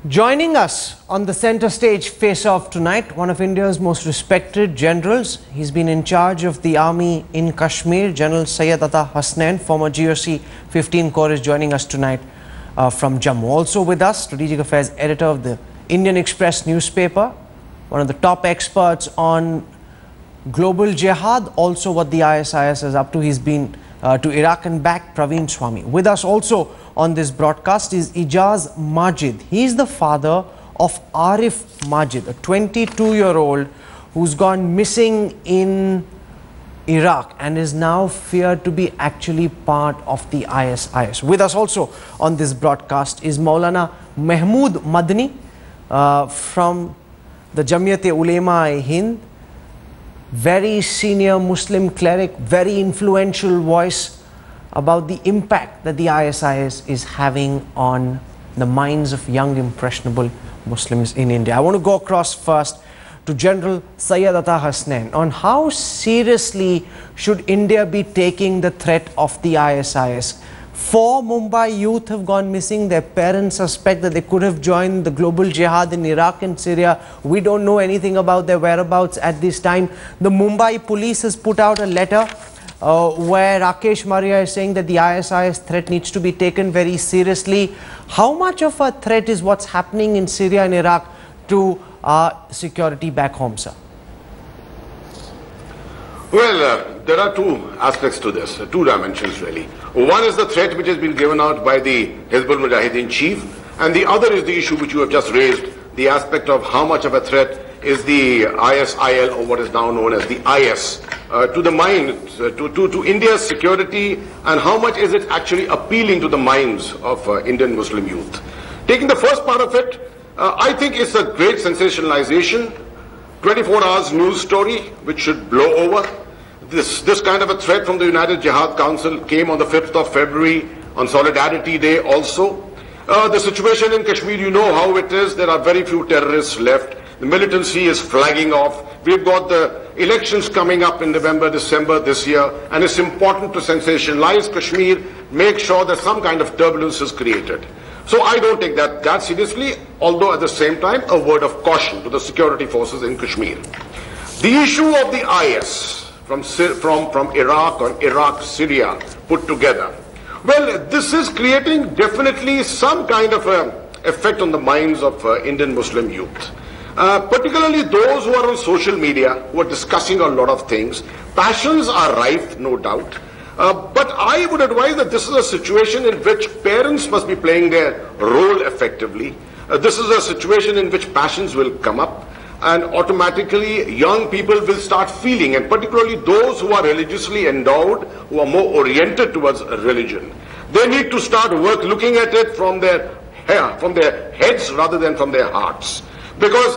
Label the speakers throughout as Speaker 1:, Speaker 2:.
Speaker 1: Joining us on the center stage face-off tonight, one of India's most respected generals. He's been in charge of the army in Kashmir. General Syed Ata Hasnain, former GOC 15 Corps, is joining us tonight from Jammu. Also with us, Strategic Affairs editor of the Indian Express newspaper, one of the top experts on global jihad, also what the ISIS is up to. He's been to Iraq and back, Praveen Swami. With us also on this broadcast is Ijaz Majid. He's the father of Arif Majid, a 22-year-old who's gone missing in Iraq and is now feared to be actually part of the ISIS. With us also on this broadcast is Maulana Mahmood Madni from the Jamiyat-e-Ulema-e-Hind. Very senior Muslim cleric, very influential voice about the impact that the ISIS is having on the minds of young impressionable Muslims in India. I want to go across first to General Syed Ata Hasnain on how seriously should India be taking the threat of the ISIS. 4 Mumbai youth have gone missing. Their parents suspect that they could have joined the global jihad in Iraq and Syria. We don't know anything about their whereabouts at this time. The Mumbai police has put out a letter where Rakesh Maria is saying that the ISIS threat needs to be taken very seriously. How much of a threat is what's happening in Syria and Iraq to our security back home, sir?
Speaker 2: Well, there are two aspects to this, two dimensions really. One is the threat which has been given out by the Hizbul Mujahideen chief, and the other is the issue which you have just raised, the aspect of how much of a threat is the ISIL, or what is now known as the IS, to the mind, to India's security, and how much is it actually appealing to the minds of Indian Muslim youth. Taking the first part of it, I think it's a great sensationalization, 24 hours news story which should blow over. This kind of a threat from the United Jihad Council came on the 5th of February on Solidarity Day also. The situation in Kashmir, you know how it is. There are very few terrorists left. The militancy is flagging off. We've got the elections coming up in November, December this year, and it's important to sensationalize Kashmir, make sure that some kind of turbulence is created. So I don't take that seriously, although at the same time a word of caution to the security forces in Kashmir. The issue of the IS from Iraq or Iraq, Syria put together. Well, this is creating definitely some kind of effect on the minds of Indian Muslim youth. Particularly those who are on social media, who are discussing a lot of things. Passions are rife, no doubt. But I would advise that this is a situation in which parents must be playing their role effectively. This is a situation in which passions will come up, and automatically young people will start feeling, and particularly those who are religiously endowed, who are more oriented towards religion, they need to start looking at it from their heads rather than from their hearts. Because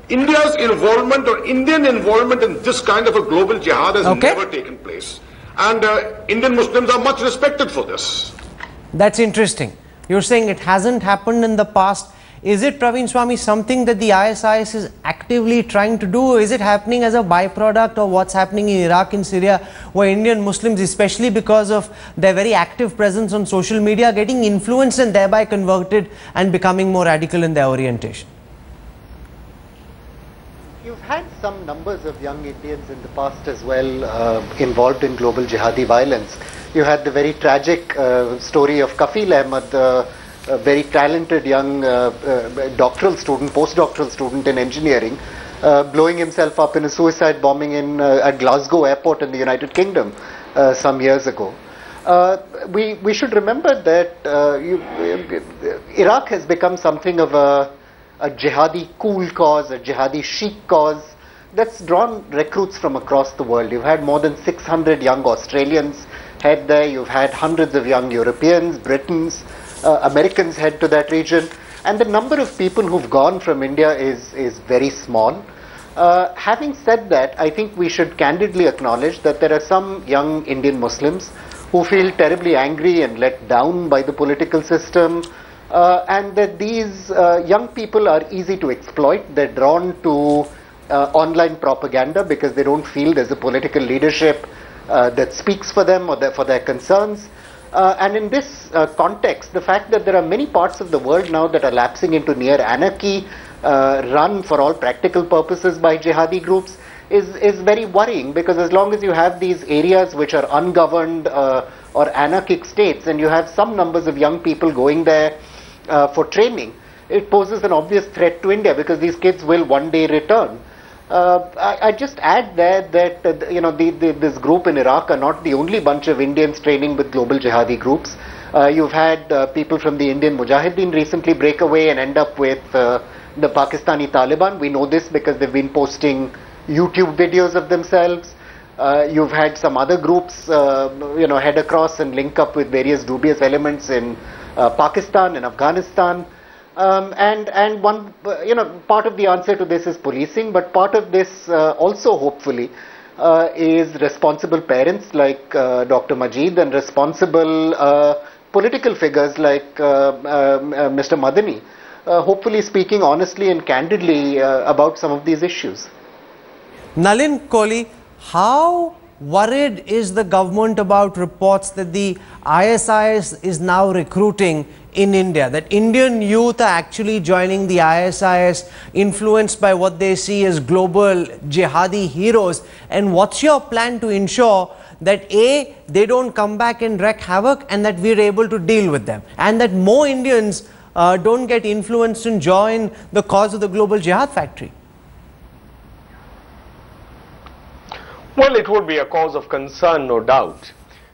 Speaker 2: India's involvement or Indian involvement in this kind of a global jihad has never taken place. And Indian Muslims are much respected for this.
Speaker 1: That's interesting. You're saying it hasn't happened in the past. Is it, Praveen Swami, something that the ISIS is actively trying to do? Or is it happening as a byproduct of what's happening in Iraq and Syria, where Indian Muslims, especially because of their very active presence on social media, are getting influenced and thereby converted and becoming more radical in their orientation?
Speaker 3: You've had some numbers of young Indians in the past as well involved in global jihadi violence. You had the very tragic story of Kafil Ahmed, a very talented young doctoral student, postdoctoral student in engineering, blowing himself up in a suicide bombing at Glasgow airport in the United Kingdom some years ago. We should remember that Iraq has become something of a jihadi cool cause, a jihadi chic cause that's drawn recruits from across the world. You've had more than 600 young Australians head there. You've had hundreds of young Europeans, Britons, Americans head to that region. And the number of people who've gone from India is very small. Having said that, I think we should candidly acknowledge that there are some young Indian Muslims who feel terribly angry and let down by the political system, and that these young people are easy to exploit. They're drawn to online propaganda because they don't feel there's a political leadership that speaks for them or for their concerns. And in this context, the fact that there are many parts of the world now that are lapsing into near anarchy, run for all practical purposes by jihadi groups, is very worrying, because as long as you have these areas which are ungoverned or anarchic states, and you have some numbers of young people going there for training, it poses an obvious threat to India, because these kids will one day return. I just add there that this group in Iraq are not the only bunch of Indians training with global jihadi groups. You've had people from the Indian Mujahideen recently break away and end up with the Pakistani Taliban. We know this because they've been posting YouTube videos of themselves. You've had some other groups head across and link up with various dubious elements in Pakistan and Afghanistan. And one, part of the answer to this is policing, but part of this also hopefully is responsible parents like Dr. Majid, and responsible political figures like Mr. Madani, hopefully speaking honestly and candidly about some of these issues.
Speaker 1: Nalin Kohli, how worried is the government about reports that the ISIS is now recruiting in India, that Indian youth are actually joining the ISIS, influenced by what they see as global jihadi heroes? And what's your plan to ensure that A, they don't come back and wreak havoc, and that we're able to deal with them, and that more Indians don't get influenced and join the cause of the global jihad factory?
Speaker 4: Well, it would be a cause of concern, no doubt.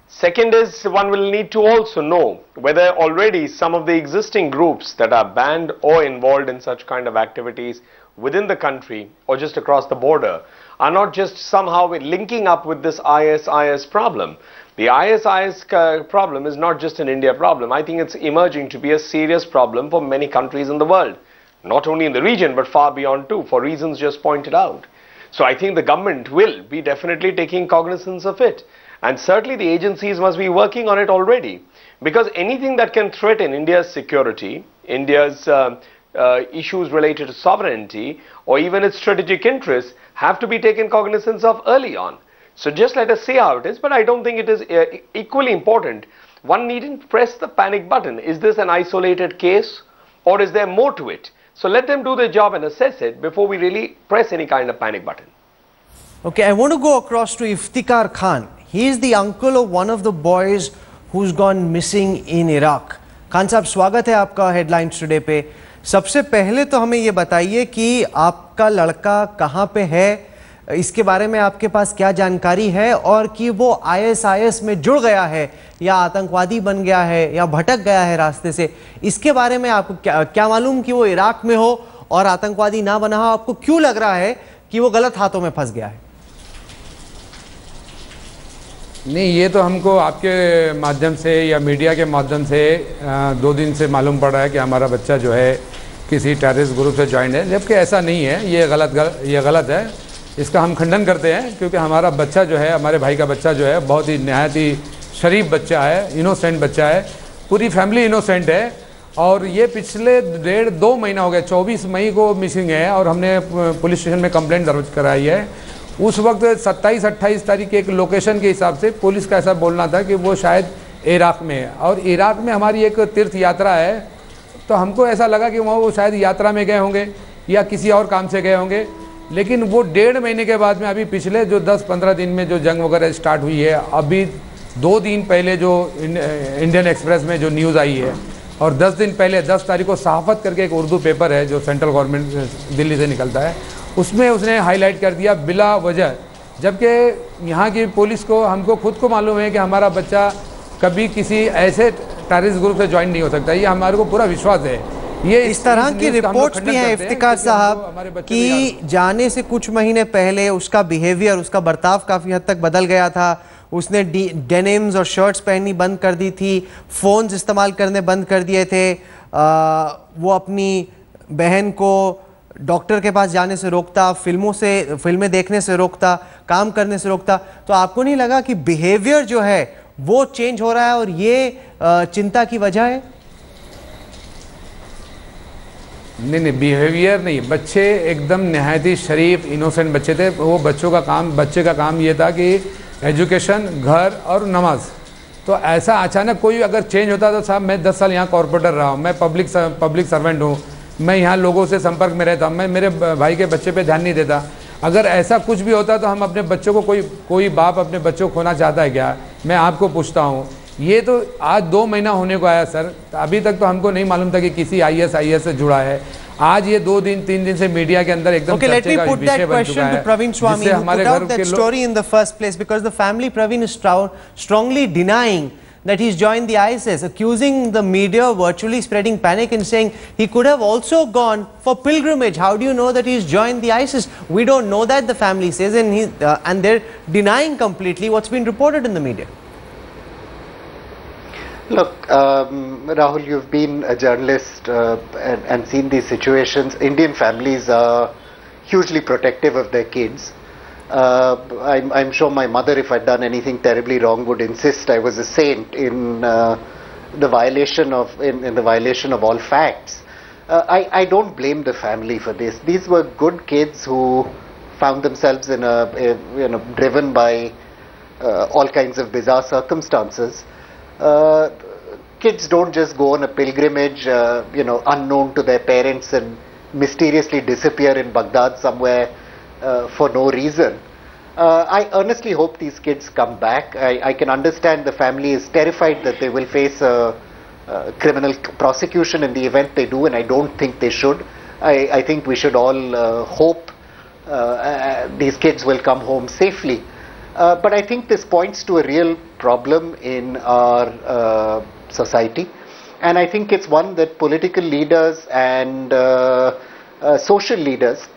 Speaker 4: Second is, one will need to also know whether already some of the existing groups that are banned or involved in such kind of activities within the country or just across the border are not just somehow linking up with this ISIS problem. The ISIS problem is not just an India problem. I think it's emerging to be a serious problem for many countries in the world, not only in the region but far beyond too, for reasons just pointed out. So I think the government will be definitely taking cognizance of it, and certainly the agencies must be working on it already, because anything that can threaten India's security, India's issues related to sovereignty, or even its strategic interests have to be taken cognizance of early on. So just let us see how it is, but I don't think it is equally important. One needn't press the panic button. Is this an isolated case, or is there more to it? So let them do their job and assess it before we really press any kind of panic button.
Speaker 1: Okay, I want to go across to Iftikhar Khan. He is the uncle of one of the boys who's gone missing in Iraq. Khan साहब, स्वागत है आपका headlines today पे. सबसे पहले तो हमें ये बताइए कि आपका लड़का कहाँ पे है, इसके बारे में आपके पास क्या जानकारी है, और कि वो ISIS में जुड़ गया है या आतंकवादी बन गया है या भटक गया है रास्ते से, इसके बारे में आपको क्या मालूम कि वो इराक में हो और आतंकवादी ना बना हो? आपको क्यों लग रहा है कि वो गलत हाथों में फंस गया है?
Speaker 5: नहीं, ये तो हमको आपके माध्यम से या मीडिया के माध्यम से 2 दिन से मालूम पड़ रहा है कि हमारा बच्चा जो है किसी टेररिस्ट ग्रुप से ज्वाइन है, जबकि ऐसा नहीं है. ये गलत है. इसका हम खंडन करते हैं, क्योंकि हमारा बच्चा जो है, हमारे भाई का बच्चा जो है, बहुत ही नहायत ही शरीफ बच्चा है, इनोसेंट बच्चा है, पूरी फैमिली इनोसेंट है. और ये पिछले 1.5-2 महीना हो गया, 24 मई को मिसिंग है, और हमने पुलिस स्टेशन में कंप्लेंट दर्ज कराई है. उस वक्त 27-28 तारीख के एक लोकेशन के हिसाब से पुलिस का ऐसा बोलना था कि वो शायद इराक में है, और इराक में हमारी एक तीर्थ यात्रा है, तो हमको ऐसा लगा कि वो शायद यात्रा में गए होंगे या किसी और काम से गए होंगे. लेकिन वो 1.5 महीने के बाद में, अभी पिछले जो 10-15 दिन में जो जंग वगैरह स्टार्ट हुई है, अभी 2 दिन पहले जो इंडियन एक्सप्रेस में जो न्यूज़ आई है, और 10 दिन पहले 10 तारीख को सहाफ़त करके एक उर्दू पेपर है जो सेंट्रल गवर्नमेंट दिल्ली से निकलता है, उसमें उसने हाईलाइट कर दिया बिला वजह, जबकि यहाँ की पुलिस को, हमको खुद को मालूम है कि हमारा बच्चा कभी किसी ऐसे टेररिस्ट ग्रुप से ज्वाइन नहीं हो सकता. ये हमारे को पूरा विश्वास है. ये
Speaker 1: इस तरह की रिपोर्ट्स भी हैं इफ्तिखार साहब कि जाने से कुछ महीने पहले उसका बिहेवियर, उसका बर्ताव काफ़ी हद तक बदल गया था. उसने डेनिम्स और शर्ट्स पहननी बंद कर दी थी, फ़ोन्स इस्तेमाल करने बंद कर दिए थे, वो अपनी बहन को डॉक्टर के पास जाने से रोकता, फिल्में देखने से रोकता, काम करने से रोकता. तो आपको नहीं लगा कि बिहेवियर जो है वो चेंज हो रहा है और ये चिंता की वजह है?
Speaker 5: नहीं, बिहेवियर नहीं, बच्चे एकदम नहायत ही शरीफ इनोसेंट बच्चे थे. वो बच्चे का काम ये था कि एजुकेशन, घर और नमाज, तो ऐसा अचानक कोई अगर चेंज होता तो साहब मैं 10 साल यहाँ कॉर्पोरेटर रहा हूँ, मैं पब्लिक सर्वेंट हूँ, मैं यहाँ लोगों से संपर्क में रहता हूँ, मैं मेरे भाई के बच्चे पे ध्यान नहीं देता। अगर ऐसा कुछ भी होता तो हम अपने बच्चों को कोई बाप अपने बच्चों को खोना चाहता है क्या? मैं आपको पूछता हूँ। ये तो आज 2 महीना होने को आया सर, अभी तक तो हमको नहीं मालूम था कि किसी IS से जुड़ा है। आज ये 2-3 दिन से मीडिया के अंदर एकदम चर्चे का विषय बन चुका है, जिससे हमारे घर के लोग
Speaker 1: in the first place, because the family Praveen is strongly denying that he's joined the ISIS, accusing the media, virtually spreading panic and saying he could have also gone for pilgrimage. How do you know that he's joined the ISIS? We don't know that, the family says, and they're denying completely what's been reported in the media.
Speaker 3: Look, Rahul, you've been a journalist and seen these situations. Indian families are hugely protective of their kids. I'm sure my mother, if I'd done anything terribly wrong, would insist I was a saint in the violation of all facts. I don't blame the family for this. These were good kids who found themselves driven by all kinds of bizarre circumstances. Kids don't just go on a pilgrimage, unknown to their parents and mysteriously disappear in Baghdad somewhere for no reason. I earnestly hope these kids come back. I can understand the family is terrified that they will face a criminal prosecution in the event they do, and I don't think they should. I think we should all hope these kids will come home safely. But I think this points to a real problem in our society, and I think it's one that political leaders and social leaders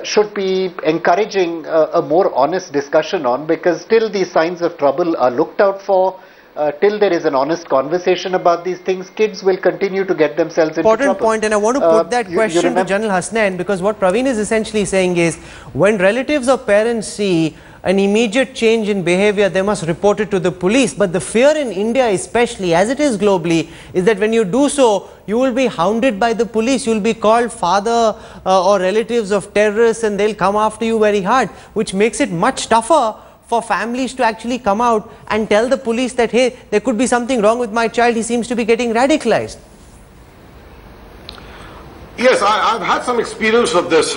Speaker 3: should be encouraging a more honest discussion on, because till these signs of trouble are looked out for, till there is an honest conversation about these things, kids will continue to get themselves into trouble.
Speaker 1: Important point, and I want to put that question to General Hasnain, because what Praveen is essentially saying is, when relatives or parents see an immediate change in behavior, they must report it to the police. But the fear in India, especially as it is globally, is that when you do so, you will be hounded by the police. You will be called father or relatives of terrorists, and they'll come after you very hard, which makes it much tougher for families to actually come out and tell the police that, hey, there could be something wrong with my child, he seems to be getting radicalized.
Speaker 2: Yes, I've had some experience of this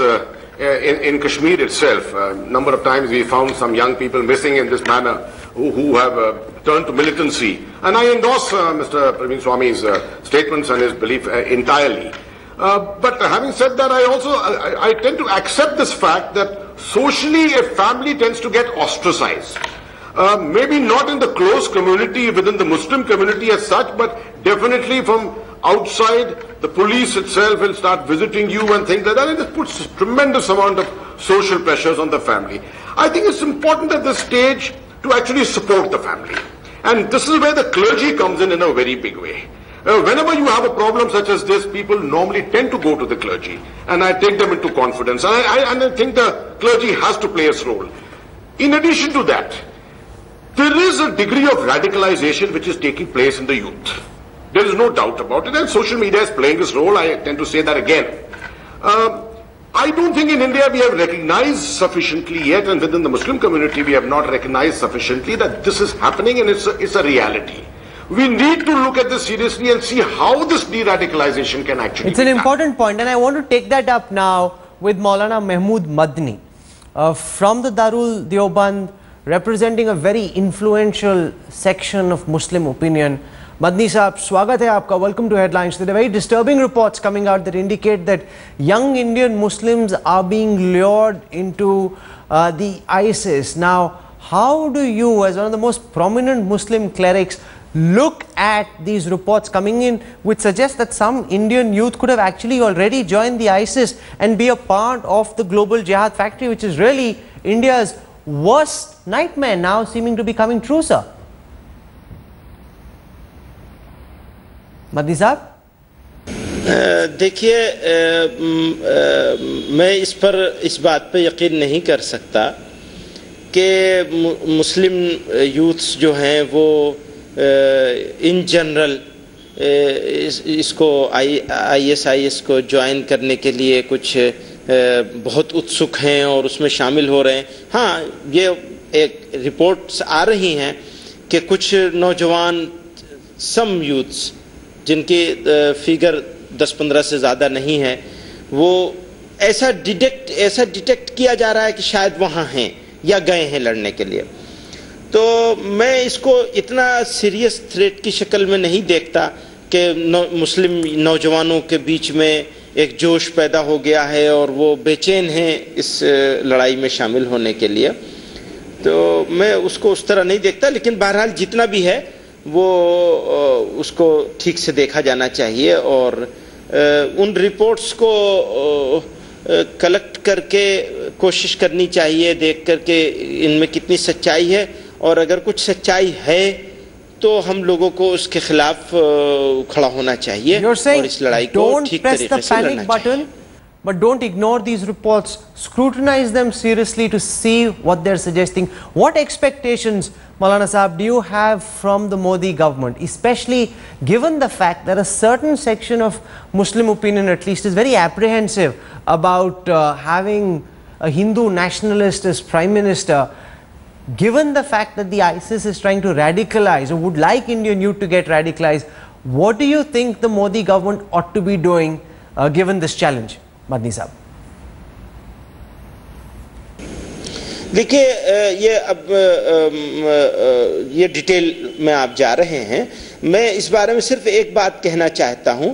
Speaker 2: in Kashmir itself. A number of times we found some young people missing in this manner who have turned to militancy. And I endorse Mr. Praveen Swami's statements and his belief entirely. But having said that, I tend to accept this fact that socially a family tends to get ostracized. Maybe not in the close community within the Muslim community as such, but definitely from outside, the police itself will start visiting you and things like that, and this puts a tremendous amount of social pressures on the family. I think it's important at this stage to actually support the family. And this is where the clergy comes in a very big way. Whenever you have a problem such as this, people normally tend to go to the clergy, and I take them into confidence. And I think the clergy has to play its role. In addition to that, there is a degree of radicalization which is taking place in the youth. There is no doubt about it, and social media is playing this role. I tend to say that again. I don't think in India we have recognized sufficiently yet, and within the Muslim community we have not recognized sufficiently that this is happening, and it's a reality. We need to look at this seriously and see how this de-radicalization can actually
Speaker 1: It's an important point, and I want to take that up now with Maulana Mahmood Madni from the Darul Deoband, representing a very influential section of Muslim opinion. Madni Saab, swagat hai aapka. Welcome to Headlines. There are very disturbing reports coming out that indicate that young Indian Muslims are being lured into the ISIS. Now, how do you, as one of the most prominent Muslim clerics, look at these reports coming in which suggest that some Indian youth could have actually already joined the ISIS and be a part of the global jihad factory, which is really India's worst nightmare now seeming to be coming true, sir? Madani साहब,
Speaker 6: देखिए, मैं इस बात पे यकीन नहीं कर सकता कि मुस्लिम यूथ्स जो हैं वो इन जनरल इसको ISIS को ज्वाइन करने के लिए कुछ बहुत उत्सुक हैं और उसमें शामिल हो रहे हैं. हाँ, ये एक रिपोर्ट्स आ रही हैं कि कुछ नौजवान, सम यूथ्स जिनके फिगर 10-15 से ज़्यादा नहीं है, वो ऐसा डिटेक्ट किया जा रहा है कि शायद वहाँ हैं या गए हैं लड़ने के लिए। तो मैं इसको इतना सीरियस थ्रेट की शक्ल में नहीं देखता कि मुस्लिम नौजवानों के बीच में एक जोश पैदा हो गया है और वो बेचैन हैं इस लड़ाई में शामिल होने के लिए। तो मैं उसको उस तरह नहीं देखता, लेकिन बहरहाल जितना भी है वो उसको ठीक से देखा जाना चाहिए और उन रिपोर्ट्स को कलेक्ट करके कोशिश करनी चाहिए, देख करके इनमें कितनी सच्चाई है, और अगर कुछ सच्चाई है तो हम लोगों को उसके खिलाफ खड़ा होना चाहिए और इस लड़ाई को ठीक तरीके से लड़ना चाहिए।
Speaker 1: But don't ignore these reports. Scrutinize them seriously to see what they're suggesting. What expectations, Maulana Sahab, do you have from the Modi government, especially given the fact that a certain section of Muslim opinion at least is very apprehensive about having a Hindu nationalist as Prime Minister, given the fact that the ISIS is trying to radicalize or would like Indian youth to get radicalized, what do you think the Modi government ought to be doing given this challenge? Madani साहब,
Speaker 6: देखिए ये detail में आप जा रहे हैं। मैं इस बारे में सिर्फ एक बात कहना चाहता हूं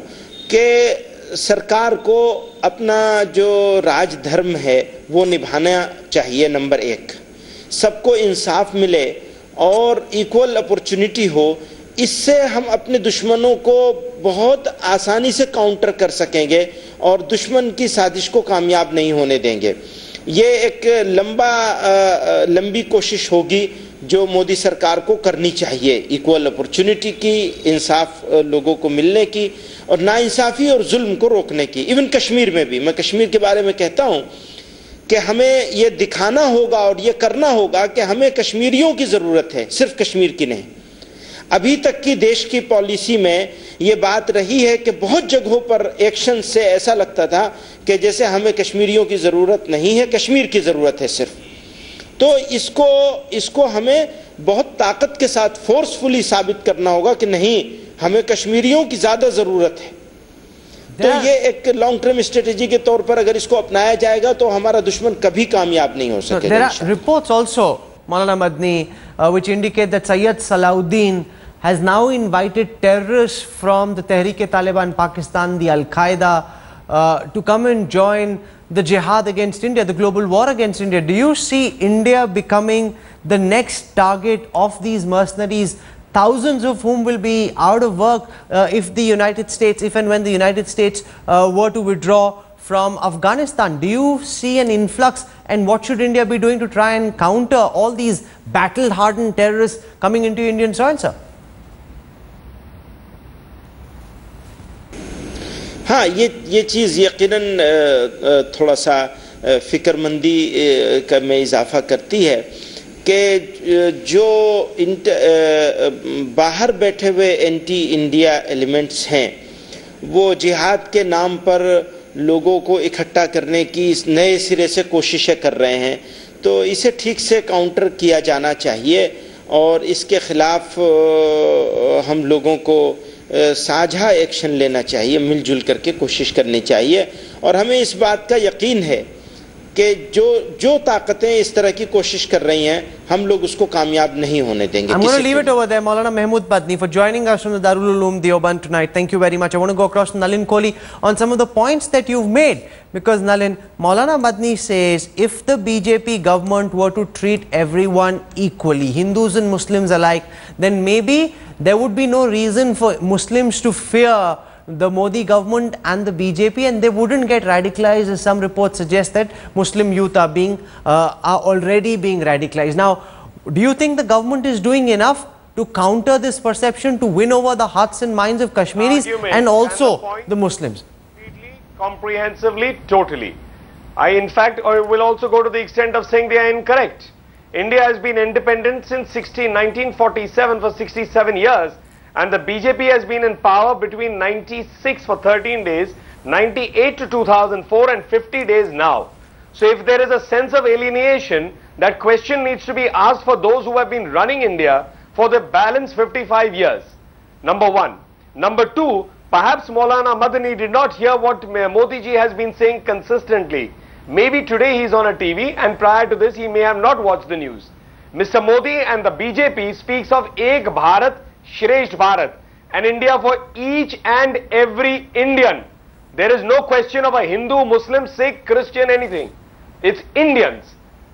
Speaker 6: कि सरकार को अपना जो राजधर्म है वो निभाना चाहिए। नंबर 1, सबको इंसाफ मिले और इक्वल अपॉर्चुनिटी हो। इससे हम अपने दुश्मनों को बहुत आसानी से काउंटर कर सकेंगे और दुश्मन की साजिश को कामयाब नहीं होने देंगे। ये एक लंबी कोशिश होगी जो मोदी सरकार को करनी चाहिए, इक्वल अपॉर्चुनिटी की, इंसाफ लोगों को मिलने की और नाइंसाफ़ी और जुल्म को रोकने की। इवन कश्मीर में भी, मैं कश्मीर के बारे में कहता हूँ कि हमें ये दिखाना होगा और ये करना होगा कि हमें कश्मीरियों की ज़रूरत है, सिर्फ कश्मीर की नहीं। अभी तक की देश की पॉलिसी में ये बात रही है कि बहुत जगहों पर एक्शन से ऐसा लगता था कि जैसे हमें कश्मीरियों की ज़रूरत नहीं है, कश्मीर की ज़रूरत है सिर्फ। तो इसको हमें बहुत ताकत के साथ फोर्सफुली साबित करना होगा कि नहीं, हमें कश्मीरियों की ज़्यादा ज़रूरत है। तो ये एक लॉन्ग टर्म स्ट्रेटेजी के तौर पर अगर इसको अपनाया जाएगा तो हमारा दुश्मन कभी कामयाब नहीं हो सकेगा।
Speaker 1: There are reports also, Maulana Madni, which indicate that Sayyid Salahuddin has now invited terrorists from the Tehreek-e-Taliban Pakistan, the Al-Qaeda, to come and join the jihad against India, the global war against India. Do you see India becoming the next target of these mercenaries, thousands of whom will be out of work if the United States, if and when the United States were to withdraw from Afghanistan? Do you see an influx, and what should India be doing to try and counter all these battle-hardened terrorists coming into Indian soil, sir?
Speaker 6: हाँ, ये चीज़ यकीनन थोड़ा सा फ़िक्रमंदी का में इजाफ़ा करती है कि जो बाहर बैठे हुए एंटी इंडिया एलिमेंट्स हैं वो जिहाद के नाम पर लोगों को इकट्ठा करने की नए सिरे से कोशिशें कर रहे हैं। तो इसे ठीक से काउंटर किया जाना चाहिए और इसके ख़िलाफ़ हम लोगों को साझा एक्शन लेना चाहिए, मिलजुल करके कोशिश करनी चाहिए। और हमें इस बात का यकीन है कि जो ताकतें इस तरह की कोशिश कर रही हैं, हम लोग उसको कामयाब नहीं होने देंगे।
Speaker 1: I'm going to leave it over there. Maulana Mahmood Badni, for joining us from the Darul Uloom Deoband tonight. Thank you very much. I want to go across to Nalin Kohli on some of the points that you've made, because Nalin, Maulana Badni says if the BJP government were to treat everyone equally, Hindus and Muslims alike, then maybe there would be no reason for Muslims to fear the Modi government and the BJP, and they wouldn't get radicalized, as some reports suggest that Muslim youth are already being radicalized. Now, do you think the government is doing enough to counter this perception, to win over the hearts and minds of Kashmiris and also the Muslims?
Speaker 4: Completely, comprehensively, totally. In fact, I will also go to the extent of saying they are incorrect. India has been independent since 1947 for 67 years. And the BJP has been in power between 96 for 13 days, 98 to 2004 and 50 days now. So if there is a sense of alienation, that question needs to be asked for those who have been running India for the balance 55 years. Number one. Number two, perhaps Maulana Madani did not hear what Modi ji has been saying consistently. Maybe today he is on a TV and prior to this he may have not watched the news. Mr. Modi and the BJP speaks of Ek Bharat, Shresht Bharat, an India for each and every Indian. There is no question of a Hindu, Muslim, Sikh, Christian, anything. It's Indians.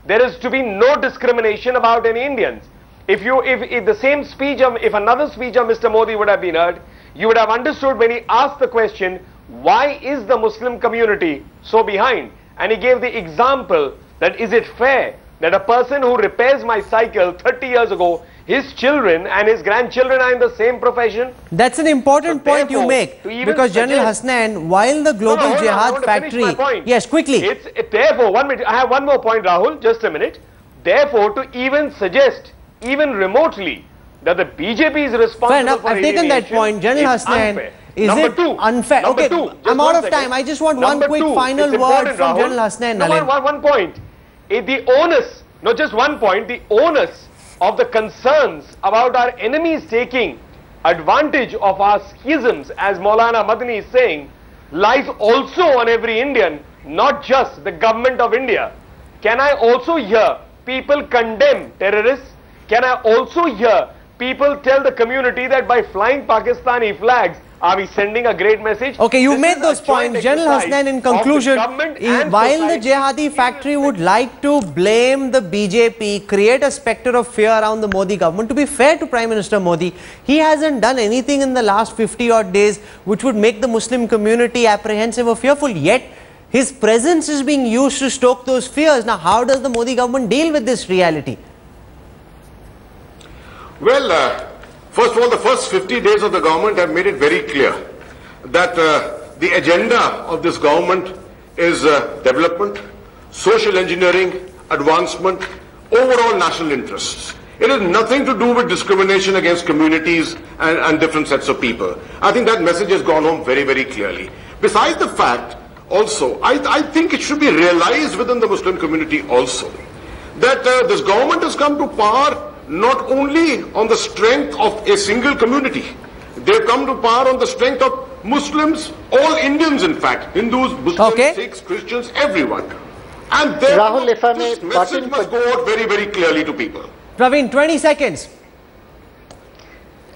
Speaker 4: There is to be no discrimination about any Indians. If the same speech, if another speech of Mr. Modi would have been heard, you would have understood when he asked the question, why is the Muslim community so behind? And he gave the example that is it fair that a person who repairs my cycle 30 years ago, his children and his grandchildren are in the same profession?
Speaker 1: That's an important point you make, because General Hasnain, while the global jihad factory... Yes, quickly.
Speaker 4: Therefore, 1 minute, I have one more point, Rahul, just a minute. Therefore, to even suggest, even remotely, that the BJP is responsible
Speaker 1: Fair enough,
Speaker 4: for
Speaker 1: I've taken that point. General Hasnain, is it unfair? Okay, I'm out of time. I just want one quick final word from General Hasnain.
Speaker 4: One point. The onus, not just one point, the onus of the concerns about our enemies taking advantage of our schisms, as Maulana Madani is saying, lies also on every Indian, not just the government of India. Can I also hear people condemn terrorists? Can I also hear people tell the community that by flying Pakistani flags, are we sending a great message?
Speaker 1: Okay, you made those points. General Hasnain, in conclusion, while the jihadi factory would like to blame the BJP, create a spectre of fear around the Modi government, to be fair to Prime Minister Modi, he hasn't done anything in the last 50 odd days which would make the Muslim community apprehensive or fearful. Yet, his presence is being used to stoke those fears. Now, how does the Modi government deal with this reality?
Speaker 2: Well, first of all, the first 50 days of the government have made it very clear that the agenda of this government is development, social engineering, advancement, overall national interests. It has nothing to do with discrimination against communities and different sets of people. I think that message has gone home very, very clearly. Besides the fact, also, I think it should be realized within the Muslim community also that this government has come to power not only on the strength of a single community. They've come to power on the strength of Muslims, all Indians in fact, Hindus, Muslims, Sikhs, Christians, everyone. And
Speaker 3: Rahul, if I may,
Speaker 2: this message must go out very, very clearly to people.
Speaker 1: Praveen, 20 seconds.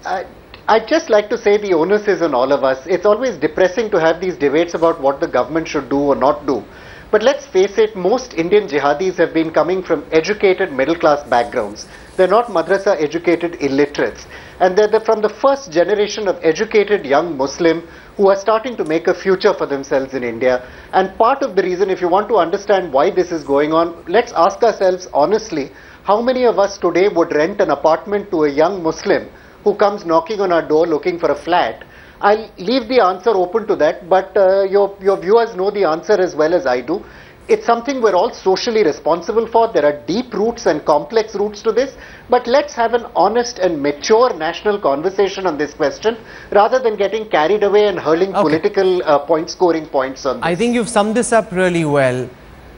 Speaker 3: I'd just like to say the onus is on all of us. It's always depressing to have these debates about what the government should do or not do. But let's face it, most Indian jihadis have been coming from educated middle class backgrounds. They're not madrasa educated illiterates. And they're from the first generation of educated young Muslim who are starting to make a future for themselves in India. And part of the reason, if you want to understand why this is going on, let's ask ourselves honestly, how many of us today would rent an apartment to a young Muslim who comes knocking on our door looking for a flat? I'll leave the answer open to that, but your viewers know the answer as well as I do. It's something we're all socially responsible for. There are deep roots and complex roots to this, but let's have an honest and mature national conversation on this question rather than getting carried away and hurling political point-scoring points on this.
Speaker 1: I think you've summed this up really well,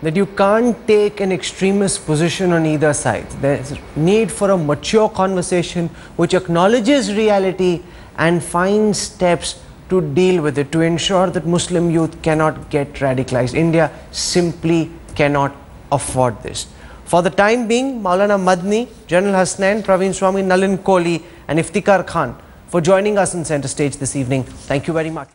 Speaker 1: that you can't take an extremist position on either side. There's need for a mature conversation which acknowledges reality and finds steps to deal with it, to ensure that Muslim youth cannot get radicalized. India simply cannot afford this. For the time being, Maulana Madani, General Hasnain, Praveen Swami, Nalin Kohli and Iftikhar Khan for joining us on Center Stage this evening. Thank you very much.